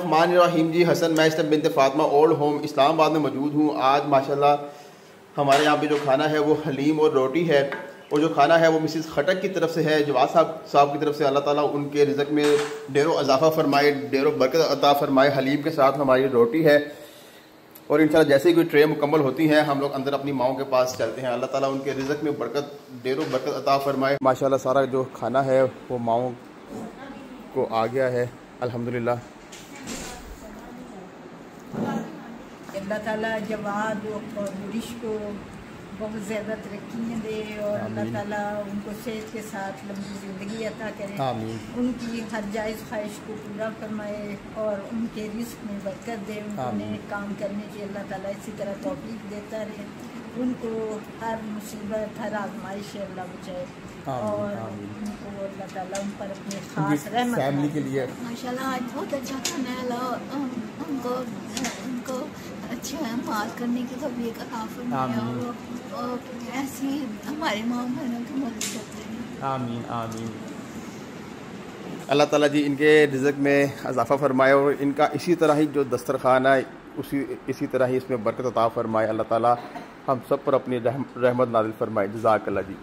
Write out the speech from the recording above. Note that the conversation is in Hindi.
रहमान जी हसन मैं इस्लाम बिनते फातिमा ओल्ड होम इस्लामाबाद में मौजूद हूँ। आज माशाल्लाह हमारे यहाँ पे जो खाना है वो हलीम और रोटी है, और जो खाना है वो मिसिस खटक की तरफ से है, जवाद साहब की तरफ से। अल्लाह ताला उनके रिज़्क़ में ढेरों इजाफ़ा फरमाए, ढेरों बरकत अता फरमाए। हलीम के साथ हमारी रोटी है, और इंशाल्लाह जैसे ही कोई ट्रे मुकम्मल होती हैं हम लोग अंदर अपनी माओं के पास चलते हैं। अल्लाह ताला उनके रिज़्क़ में बरकत ढेरों बरकत अता फरमाए। माशाल्लाह सारा जो खाना है वो माओं को आ गया है अल्हम्दुलिल्लाह। अल्लाह ताला जवाद और बुरिश को बहुत ज़्यादा तरक्की दे, और अल्लाह ताला उनको सेहत के साथ लंबी ज़िंदगी अता करे, उनकी हर जायज़ ख्वाहिश को पूरा फरमाए और उनके रिस्क में बरकत दे। उन्हें काम करने की अल्लाह ताला इसी तरह तौफीक देता रहे, उनको हर मुसीबत हर आजमाइश से अल्लाह बचाए, और उनको अल्लाह ताला उन पर अपने खास रहमत फैमिली के लिए माशाल्लाह आज बहुत अच्छा खाना है। उनको अच्छा माल करने की तौफीक अता फरमाए, और ऐसी हमारे माँ बहनों की मदद करते हैं। आमीन आमीन। अल्लाह ताला जी इनके रिज़्क़ में इजाफ़ा फरमाए, और इनका इसी तरह ही जो दस्तरखान है इसी तरह ही इसमें बरकत अता फरमाए। अल्लाह ताला हम सब पर अपनी रहमत नाज़िल फरमाए। जज़ाकल्लाह जी।